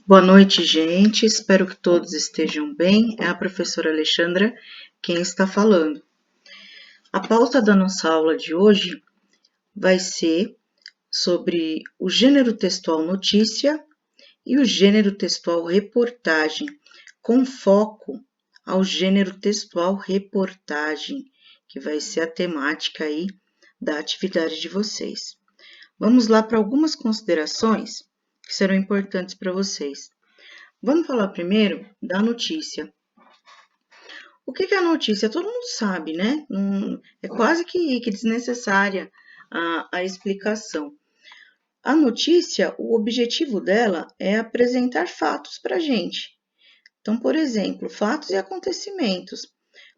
Boa noite, gente. Espero que todos estejam bem. É a professora Alexandra quem está falando. A pauta da nossa aula de hoje vai ser sobre o gênero textual notícia e o gênero textual reportagem, com foco ao gênero textual reportagem, que vai ser a temática aí da atividade de vocês. Vamos lá para algumas considerações que serão importantes para vocês. Vamos falar primeiro da notícia. O que é a notícia? Todo mundo sabe, né? É quase que desnecessária a explicação. A notícia, o objetivo dela é apresentar fatos para a gente. Então, por exemplo, fatos e acontecimentos.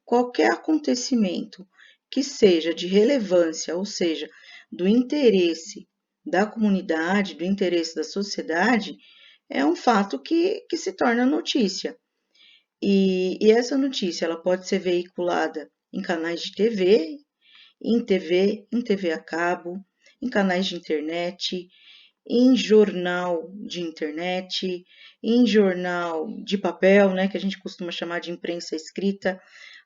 Qualquer acontecimento que seja de relevância, ou seja, do interesse da comunidade, do interesse da sociedade, é um fato que se torna notícia. E essa notícia ela pode ser veiculada em canais de TV, em TV a cabo, em canais de internet, em jornal de internet, em jornal de papel, né, que a gente costuma chamar de imprensa escrita,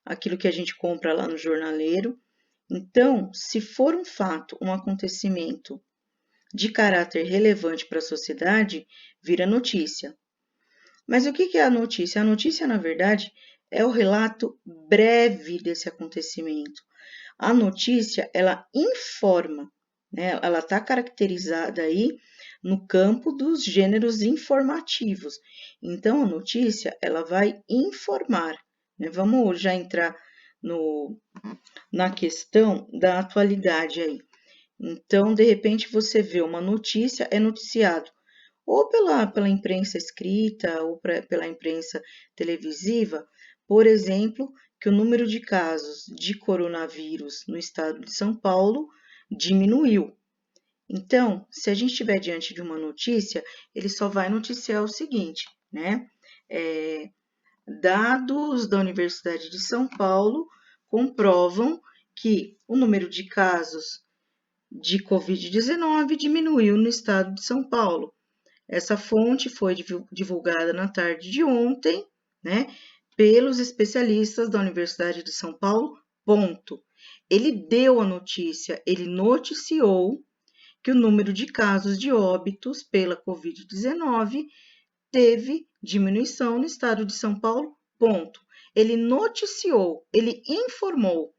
aquilo que a gente compra lá no jornaleiro. Então, se for um fato, um acontecimento de caráter relevante para a sociedade, vira notícia. Mas o que é a notícia? A notícia, na verdade, é o relato breve desse acontecimento. A notícia, ela informa, né? Ela está caracterizada aí no campo dos gêneros informativos. Então, a notícia, ela vai informar, né? Vamos já entrar na questão da atualidade aí. Então, de repente, você vê uma notícia, é noticiado ou pela imprensa escrita ou pela imprensa televisiva, por exemplo, que o número de casos de coronavírus no estado de São Paulo diminuiu. Então, se a gente estiver diante de uma notícia, ele só vai noticiar o seguinte, né? Dados da Universidade de São Paulo comprovam que o número de casos de Covid-19 diminuiu no estado de São Paulo. Essa fonte foi divulgada na tarde de ontem, né, pelos especialistas da Universidade de São Paulo, ponto. Ele deu a notícia, ele noticiou que o número de casos de óbitos pela Covid-19 teve diminuição no estado de São Paulo, ponto. Ele noticiou, ele informou.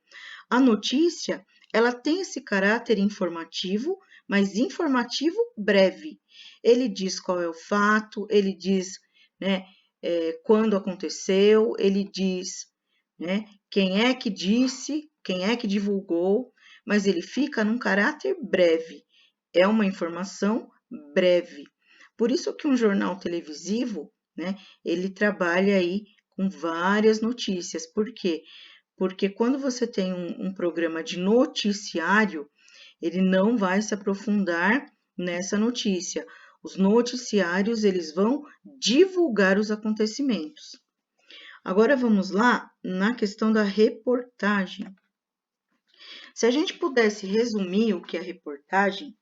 A notícia, ela tem esse caráter informativo, mas informativo breve. Ele diz qual é o fato, ele diz, né, quando aconteceu, ele diz, né, quem é que disse, quem é que divulgou, mas ele fica num caráter breve. É uma informação breve. Por isso que um jornal televisivo, né, ele trabalha aí com várias notícias. Por quê? Porque quando você tem um programa de noticiário, ele não vai se aprofundar nessa notícia. Os noticiários, eles vão divulgar os acontecimentos. Agora vamos lá na questão da reportagem. Se a gente pudesse resumir o que é reportagem,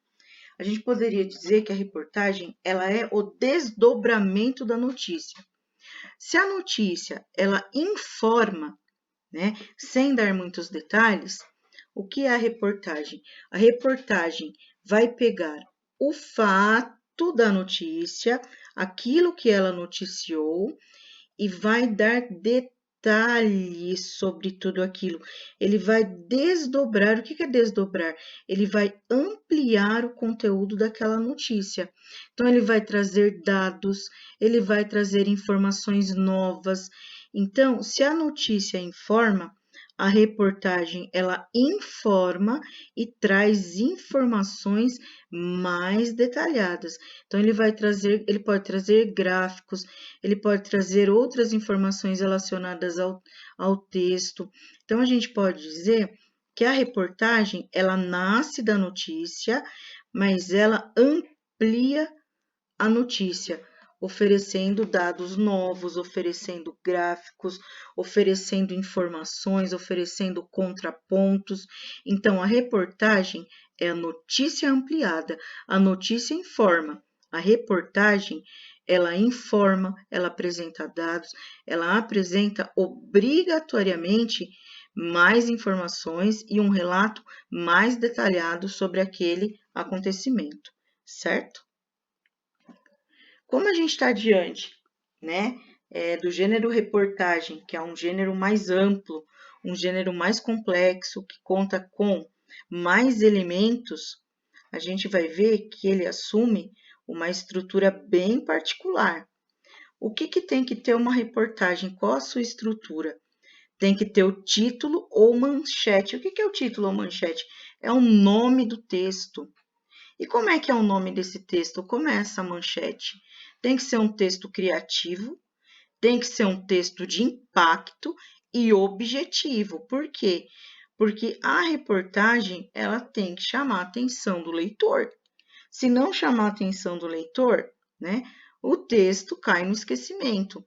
a gente poderia dizer que a reportagem, ela é o desdobramento da notícia. Se a notícia, ela informa, né, sem dar muitos detalhes, o que é a reportagem? A reportagem vai pegar o fato da notícia, aquilo que ela noticiou, e vai dar detalhes sobre tudo aquilo. Ele vai desdobrar. O que é desdobrar? Ele vai ampliar o conteúdo daquela notícia. Então, ele vai trazer dados, ele vai trazer informações novas. Então, se a notícia informa, a reportagem ela informa e traz informações mais detalhadas. Então ele pode trazer gráficos, ele pode trazer outras informações relacionadas ao texto. Então a gente pode dizer que a reportagem ela nasce da notícia, mas ela amplia a notícia, oferecendo dados novos, oferecendo gráficos, oferecendo informações, oferecendo contrapontos. Então, a reportagem é a notícia ampliada, a notícia informa, A reportagem, ela informa, ela apresenta dados, ela apresenta obrigatoriamente mais informações e um relato mais detalhado sobre aquele acontecimento, certo? Como a gente está diante, né, do gênero reportagem, que é um gênero mais amplo, um gênero mais complexo, que conta com mais elementos, a gente vai ver que ele assume uma estrutura bem particular. O que tem que ter uma reportagem? Qual a sua estrutura? Tem que ter o título ou manchete. O que é o título ou manchete? É o nome do texto. E como é que é o nome desse texto? Como é essa manchete? Tem que ser um texto criativo, tem que ser um texto de impacto e objetivo. Por quê? Porque a reportagem, ela tem que chamar a atenção do leitor. Se não chamar a atenção do leitor, né, o texto cai no esquecimento.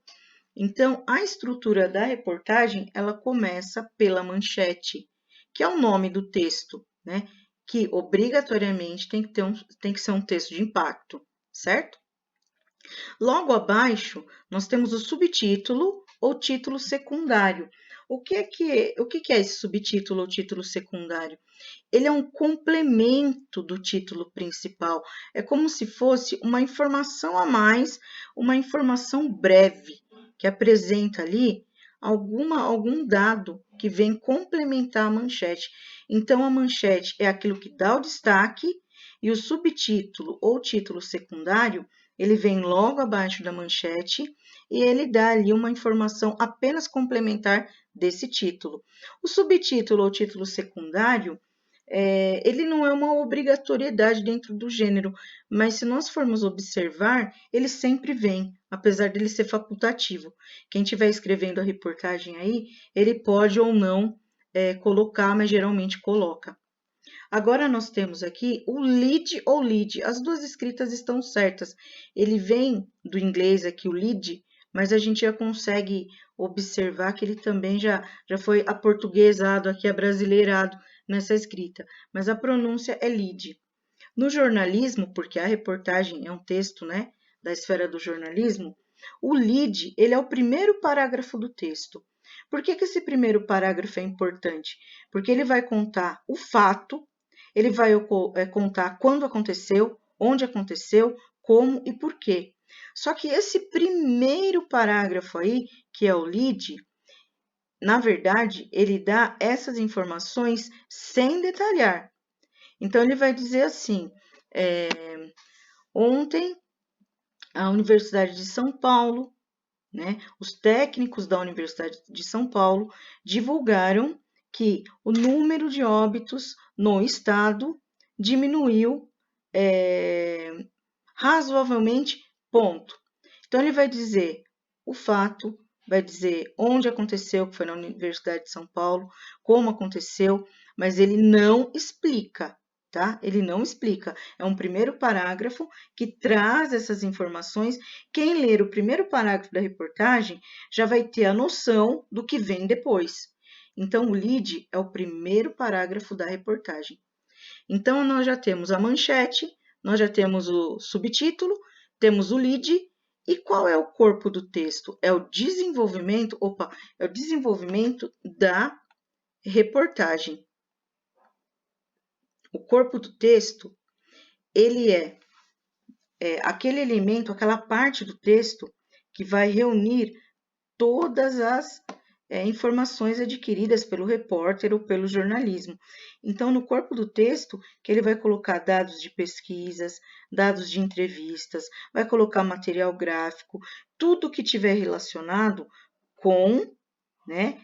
Então, a estrutura da reportagem, ela começa pela manchete, que é o nome do texto, né, que obrigatoriamente tem que ser um texto de impacto, certo? Logo abaixo, nós temos o subtítulo ou título secundário. O que é esse subtítulo ou título secundário? Ele é um complemento do título principal. É como se fosse uma informação a mais, uma informação breve, que apresenta ali algum dado que vem complementar a manchete. Então, a manchete é aquilo que dá o destaque e o subtítulo ou título secundário, ele vem logo abaixo da manchete e ele dá ali uma informação apenas complementar desse título. O subtítulo ou título secundário, ele não é uma obrigatoriedade dentro do gênero, mas se nós formos observar, ele sempre vem, apesar dele ser facultativo. Quem estiver escrevendo a reportagem aí, ele pode ou não colocar, mas geralmente coloca. Agora nós temos aqui o lead ou lead. As duas escritas estão certas. Ele vem do inglês aqui, o lead, mas a gente já consegue observar que ele também já foi aportuguesado, aqui abrasileirado nessa escrita. Mas a pronúncia é lead. No jornalismo, porque a reportagem é um texto, né, da esfera do jornalismo, o lead, ele é o primeiro parágrafo do texto. Por que esse primeiro parágrafo é importante? Porque ele vai contar o fato, ele vai contar quando aconteceu, onde aconteceu, como e por quê. Só que esse primeiro parágrafo aí, que é o lead, na verdade, ele dá essas informações sem detalhar. Então, ele vai dizer assim, ontem a Universidade de São Paulo, né, os técnicos da Universidade de São Paulo divulgaram que o número de óbitos no estado diminuiu razoavelmente, ponto. Então, ele vai dizer o fato, vai dizer onde aconteceu, que foi na Universidade de São Paulo, como aconteceu, mas ele não explica, tá? Ele não explica. É um primeiro parágrafo que traz essas informações. Quem ler o primeiro parágrafo da reportagem já vai ter a noção do que vem depois. Então, o lead é o primeiro parágrafo da reportagem. Então, nós já temos a manchete, nós já temos o subtítulo, temos o lead, e qual é o corpo do texto? É o desenvolvimento da reportagem. O corpo do texto, ele é aquele elemento, aquela parte do texto que vai reunir todas as informações adquiridas pelo repórter ou pelo jornalismo. Então, no corpo do texto, que ele vai colocar dados de pesquisas, dados de entrevistas, vai colocar material gráfico, tudo que tiver relacionado com, né,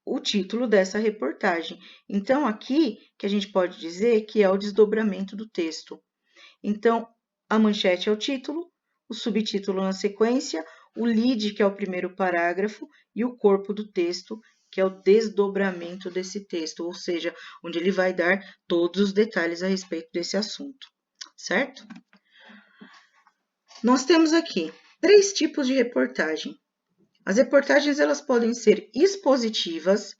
o título dessa reportagem. Então, aqui que a gente pode dizer que é o desdobramento do texto. Então, a manchete é o título, o subtítulo na sequência, o lead, que é o primeiro parágrafo, e o corpo do texto, que é o desdobramento desse texto, ou seja, onde ele vai dar todos os detalhes a respeito desse assunto, certo? Nós temos aqui 3 tipos de reportagem. As reportagens, elas podem ser expositivas,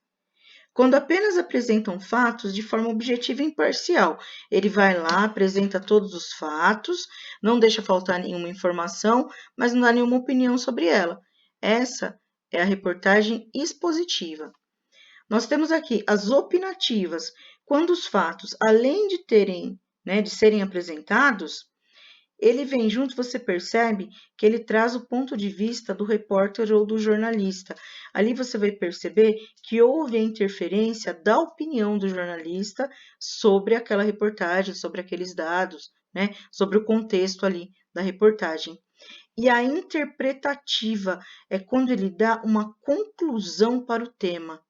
quando apenas apresentam fatos de forma objetiva e imparcial. Ele vai lá, apresenta todos os fatos, não deixa faltar nenhuma informação, mas não dá nenhuma opinião sobre ela. Essa é a reportagem expositiva. Nós temos aqui as opinativas, quando os fatos, além de de serem apresentados, ele vem junto, você percebe que ele traz o ponto de vista do repórter ou do jornalista. Ali você vai perceber que houve a interferência da opinião do jornalista sobre aquela reportagem, sobre aqueles dados, sobre o contexto ali da reportagem. E a interpretativa é quando ele dá uma conclusão para o tema.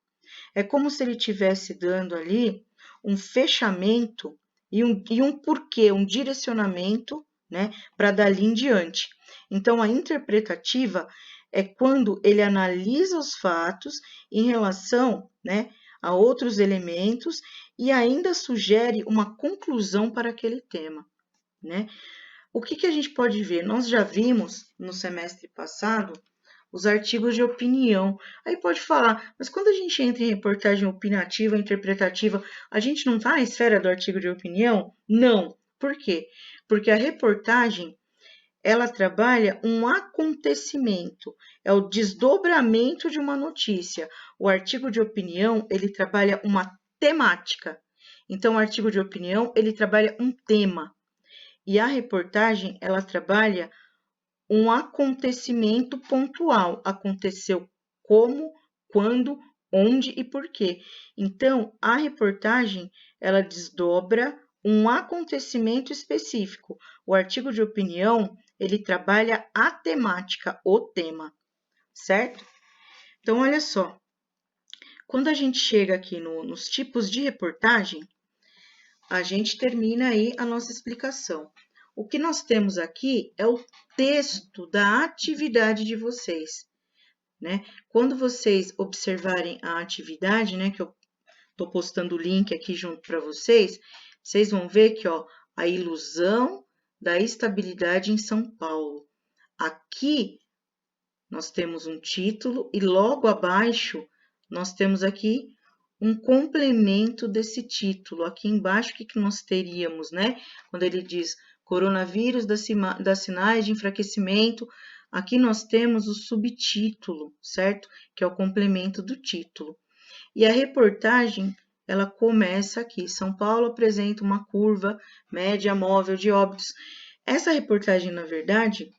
É como se ele estivesse dando ali um fechamento e um porquê, um direcionamento, para dali em diante. Então, a interpretativa é quando ele analisa os fatos em relação, a outros elementos e ainda sugere uma conclusão para aquele tema, O que a gente pode ver? Nós já vimos no semestre passado os artigos de opinião. Aí pode falar, mas quando a gente entra em reportagem opinativa, interpretativa, a gente não está na esfera do artigo de opinião? Não. Por quê? Porque a reportagem, ela trabalha um acontecimento, é o desdobramento de uma notícia. O artigo de opinião, ele trabalha uma temática. Então, o artigo de opinião, ele trabalha um tema. E a reportagem, ela trabalha um acontecimento pontual. Aconteceu como, quando, onde e por quê. Então, a reportagem, ela desdobra um acontecimento específico. O artigo de opinião, ele trabalha a temática, o tema, certo? Então, olha só. Quando a gente chega aqui nos tipos de reportagem, a gente termina aí a nossa explicação. O que nós temos aqui é o texto da atividade de vocês, Quando vocês observarem a atividade, que eu estou postando o link aqui junto para vocês, vocês vão ver que, a ilusão da estabilidade em São Paulo. Aqui nós temos um título e logo abaixo nós temos aqui um complemento desse título. Aqui embaixo, o que nós teríamos, Quando ele diz coronavírus das sinais de enfraquecimento, aqui nós temos o subtítulo, certo? Que é o complemento do título. E a reportagem, ela começa aqui. São Paulo apresenta uma curva média móvel de óbitos. Essa reportagem, na verdade,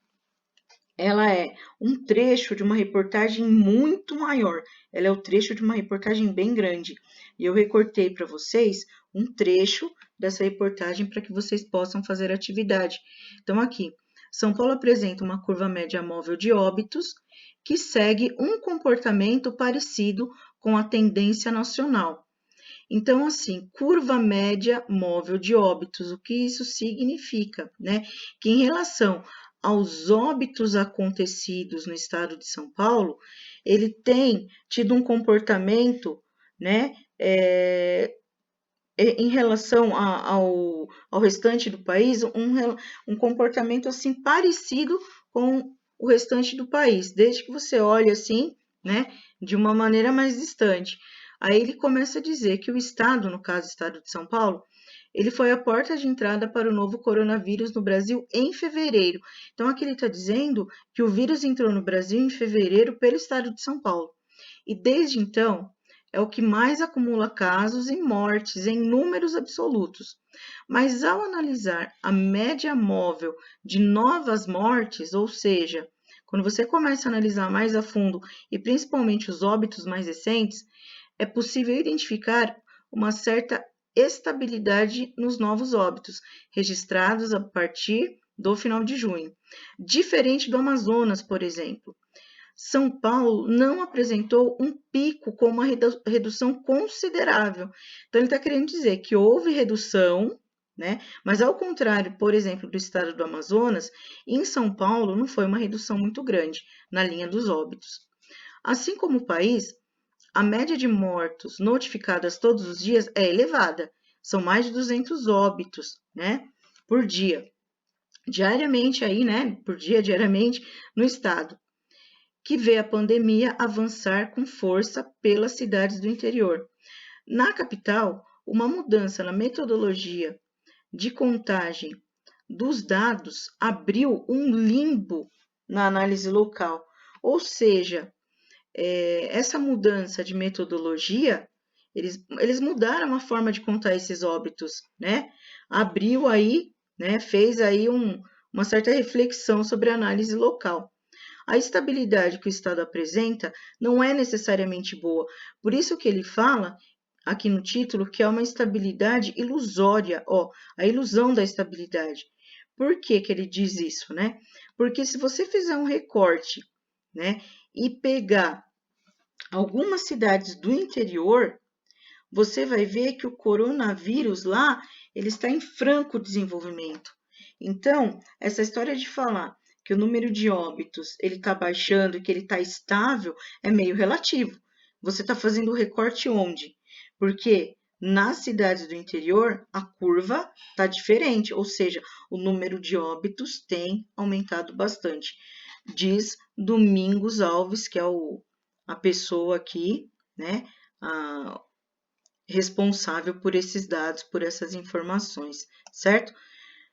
ela é um trecho de uma reportagem muito maior. Ela é o trecho de uma reportagem bem grande. E eu recortei para vocês um trecho dessa reportagem para que vocês possam fazer atividade. Então, aqui, São Paulo apresenta uma curva média móvel de óbitos que segue um comportamento parecido com a tendência nacional. Então, assim, curva média móvel de óbitos, o que isso significa, Que em relação aos óbitos acontecidos no estado de São Paulo, ele tem tido um comportamento, em relação ao restante do país, um comportamento assim parecido com o restante do país, desde que você olhe assim, de uma maneira mais distante. Aí ele começa a dizer que o estado, no caso o estado de São Paulo, ele foi a porta de entrada para o novo coronavírus no Brasil em fevereiro. Então, aqui ele está dizendo que o vírus entrou no Brasil em fevereiro pelo estado de São Paulo. E desde então, é o que mais acumula casos e mortes em números absolutos. Mas ao analisar a média móvel de novas mortes, ou seja, quando você começa a analisar mais a fundo e principalmente os óbitos mais recentes, é possível identificar uma certa estabilidade nos novos óbitos, registrados a partir do final de junho. Diferente do Amazonas, por exemplo. São Paulo não apresentou um pico com uma redução considerável. Então, ele está querendo dizer que houve redução, mas ao contrário, por exemplo, do estado do Amazonas, em São Paulo não foi uma redução muito grande na linha dos óbitos. Assim como o país, a média de mortos notificadas todos os dias é elevada. São mais de 200 óbitos, por dia. Diariamente aí, por dia, diariamente, no estado, que vê a pandemia avançar com força pelas cidades do interior. Na capital, uma mudança na metodologia de contagem dos dados abriu um limbo na análise local, ou seja, essa mudança de metodologia, eles mudaram a forma de contar esses óbitos, né? Abriu aí, né? Fez aí uma certa reflexão sobre a análise local. A estabilidade que o Estado apresenta não é necessariamente boa, por isso que ele fala aqui no título que é uma estabilidade ilusória, a ilusão da estabilidade. Por que que ele diz isso, né? Porque se você fizer um recorte, né, e pegar algumas cidades do interior, você vai ver que o coronavírus lá, ele está em franco desenvolvimento. Então, essa história de falar que o número de óbitos ele está baixando e que ele está estável é meio relativo. Você está fazendo o recorte onde? Porque nas cidades do interior a curva está diferente, ou seja, o número de óbitos tem aumentado bastante. Diz Domingos Alves, que é a pessoa aqui, né, responsável por esses dados, por essas informações, certo?